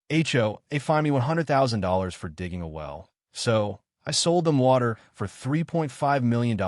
HOA fined me $100,000 for digging a well, so I sold them water for $3.5 million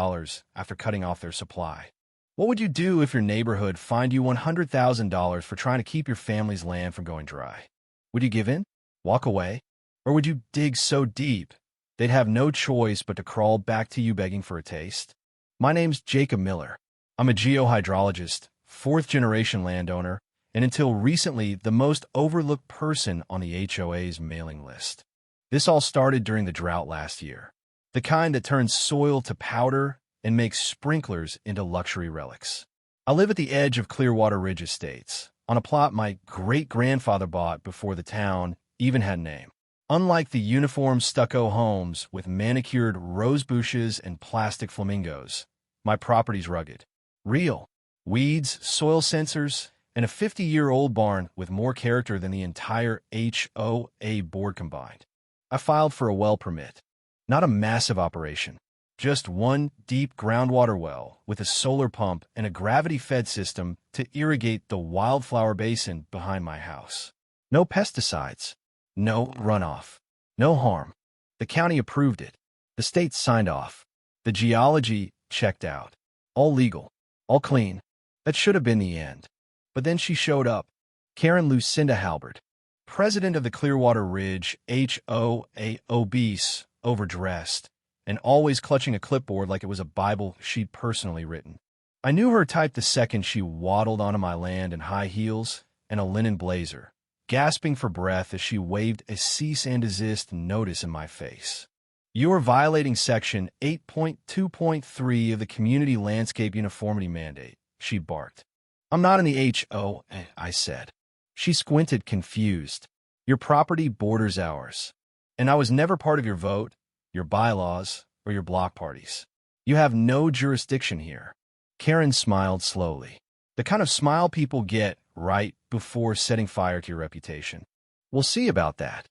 after cutting off their supply. What would you do if your neighborhood fined you $100,000 for trying to keep your family's land from going dry? Would you give in? Walk away? Or would you dig so deep they'd have no choice but to crawl back to you begging for a taste? My name's Jacob Miller. I'm a geohydrologist, fourth-generation landowner, and until recently, the most overlooked person on the HOA's mailing list. This all started during the drought last year, the kind that turns soil to powder and makes sprinklers into luxury relics. I live at the edge of Clearwater Ridge Estates, on a plot my great-grandfather bought before the town even had a name. Unlike the uniform stucco homes with manicured rose bushes and plastic flamingos, my property's rugged. Real. Weeds, soil sensors, and a 50-year-old barn with more character than the entire HOA board combined. I filed for a well permit. Not a massive operation. Just one deep groundwater well with a solar pump and a gravity-fed system to irrigate the wildflower basin behind my house. No pesticides. No runoff. No harm. The county approved it. The state signed off. The geology checked out. All legal. All clean. That should have been the end. But then she showed up. Karen Lucinda Halbert, president of the Clearwater Ridge HOA, obese, overdressed, and always clutching a clipboard like it was a Bible she'd personally written. I knew her type the second she waddled onto my land in high heels and a linen blazer, gasping for breath as she waved a cease and desist notice in my face. You are violating Section 8.2.3 of the Community Landscape Uniformity Mandate, she barked. I'm not in the HOA, I said. She squinted, confused. Your property borders ours. And I was never part of your vote, your bylaws, or your block parties. You have no jurisdiction here. Karen smiled slowly. The kind of smile people get right before setting fire to your reputation. We'll see about that.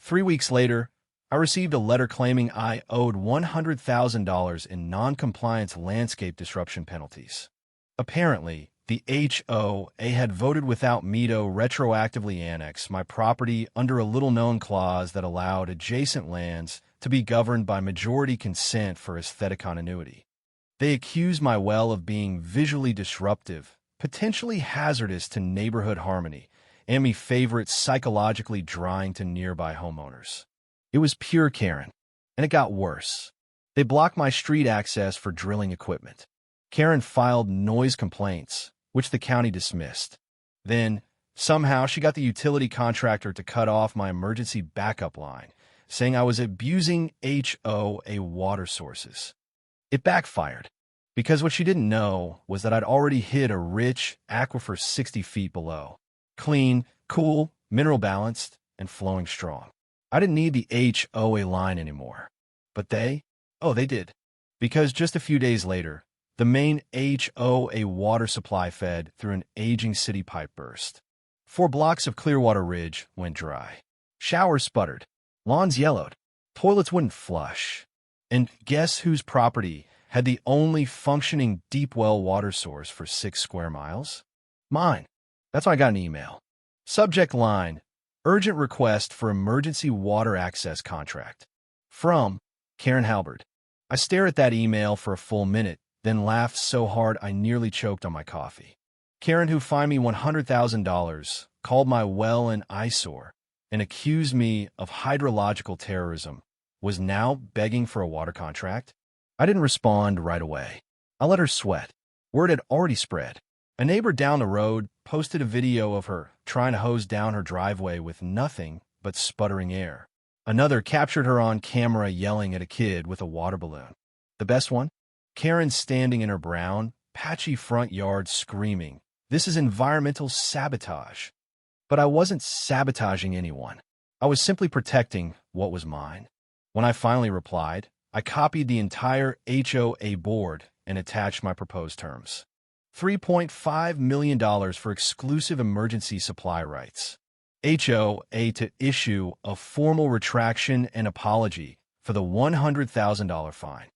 3 weeks later, I received a letter claiming I owed $100,000 in non-compliance landscape disruption penalties. Apparently, the HOA had voted without me to retroactively annex my property under a little-known clause that allowed adjacent lands to be governed by majority consent for aesthetic continuity. They accused my well of being visually disruptive, potentially hazardous to neighborhood harmony, and me favorite psychologically drying to nearby homeowners. It was pure Karen, and it got worse. They blocked my street access for drilling equipment. Karen filed noise complaints, which the county dismissed. Then, somehow, she got the utility contractor to cut off my emergency backup line, saying I was abusing HOA water sources. It backfired, because what she didn't know was that I'd already hit a rich aquifer 60 feet below. Clean, cool, mineral-balanced, and flowing strong. I didn't need the HOA line anymore. But they did. Because just a few days later, the main HOA water supply fed through an aging city pipe burst. 4 blocks of Clearwater Ridge went dry. Showers sputtered. Lawns yellowed. Toilets wouldn't flush. And guess whose property had the only functioning deep well water source for 6 square miles? Mine. That's why I got an email. Subject line, urgent request for emergency water access contract. From Karen Halbert. I stare at that email for a full minute, then laughed so hard I nearly choked on my coffee. Karen, who fined me $100,000, called my well an eyesore and accused me of hydrological terrorism, was now begging for a water contract? I didn't respond right away. I let her sweat. Word had already spread. A neighbor down the road posted a video of her trying to hose down her driveway with nothing but sputtering air. Another captured her on camera yelling at a kid with a water balloon. The best one? Karen standing in her brown, patchy front yard screaming, "This is environmental sabotage." But I wasn't sabotaging anyone. I was simply protecting what was mine. When I finally replied, I copied the entire HOA board and attached my proposed terms. $3.5 million for exclusive emergency supply rights. HOA to issue a formal retraction and apology for the $100,000 fine.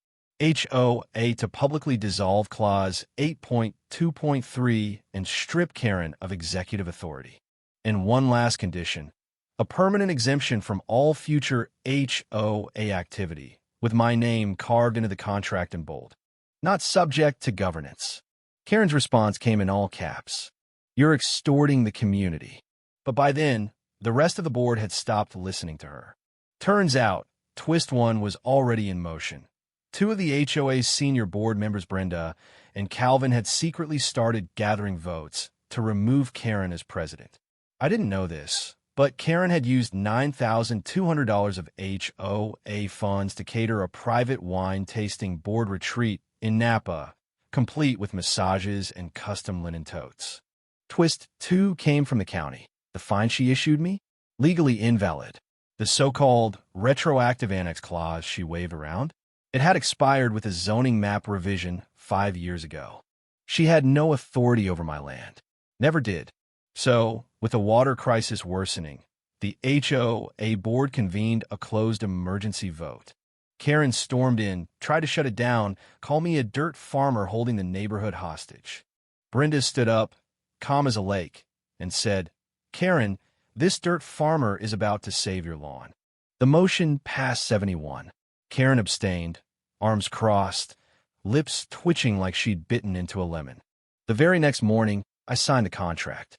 HOA to publicly dissolve Clause 8.2.3 and strip Karen of executive authority. And one last condition, A permanent exemption from all future HOA activity, with my name carved into the contract in bold. Not subject to governance. Karen's response came in all caps. You're extorting the community. But by then, the rest of the board had stopped listening to her. Turns out, Twist 1 was already in motion. Two of the HOA's senior board members, Brenda and Calvin, had secretly started gathering votes to remove Karen as president. I didn't know this, but Karen had used $9,200 of HOA funds to cater a private wine-tasting board retreat in Napa, complete with massages and custom linen totes. Twist 2 came from the county. The fine she issued me? Legally invalid. The so-called retroactive annex clause she waved around? It had expired with a zoning map revision 5 years ago. She had no authority over my land. Never did. So, with the water crisis worsening, the HOA board convened a closed emergency vote. Karen stormed in, tried to shut it down, called me a dirt farmer holding the neighborhood hostage. Brenda stood up, calm as a lake, and said, Karen, this dirt farmer is about to save your lawn. The motion passed 71. Karen abstained, arms crossed, lips twitching like she'd bitten into a lemon. The very next morning, I signed the contract.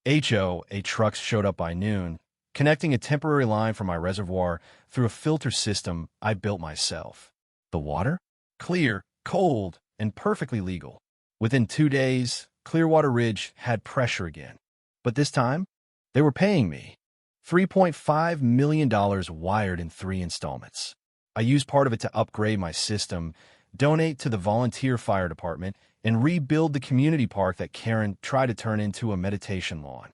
HOA trucks showed up by noon, connecting a temporary line from my reservoir through a filter system I built myself. The water? Clear, cold, and perfectly legal. Within 2 days, Clearwater Ridge had pressure again. But this time, they were paying me. $3.5 million wired in 3 installments. I used part of it to upgrade my system, donate to the volunteer fire department, and rebuild the community park that Karen tried to turn into a meditation lawn.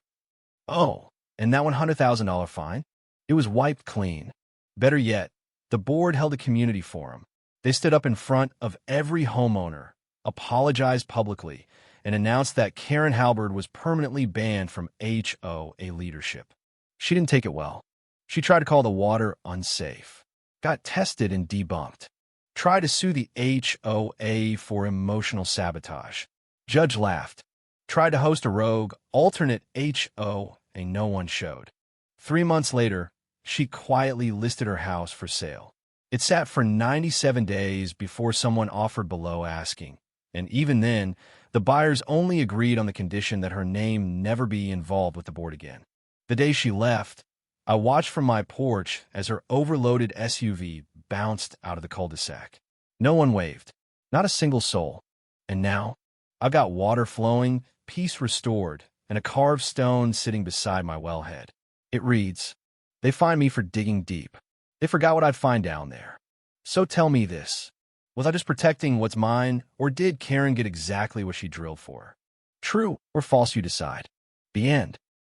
Oh, and that $100,000 fine? It was wiped clean. Better yet, the board held a community forum. They stood up in front of every homeowner, apologized publicly, and announced that Karen Halberd was permanently banned from HOA leadership. She didn't take it well. She tried to call the water unsafe, got tested and debunked, tried to sue the HOA for emotional sabotage. Judge laughed, tried to host a rogue, alternate HOA no one showed. 3 months later, she quietly listed her house for sale. It sat for 97 days before someone offered below asking, and even then, the buyers only agreed on the condition that her name never be involved with the board again. The day she left, I watched from my porch as her overloaded SUV bounced out of the cul-de-sac. No one waved, not a single soul. And now, I've got water flowing, peace restored, and a carved stone sitting beside my wellhead. It reads, "They find me for digging deep. They forgot what I'd find down there." So tell me this. Was I just protecting what's mine, or did Karen get exactly what she drilled for? True or false, you decide. The end.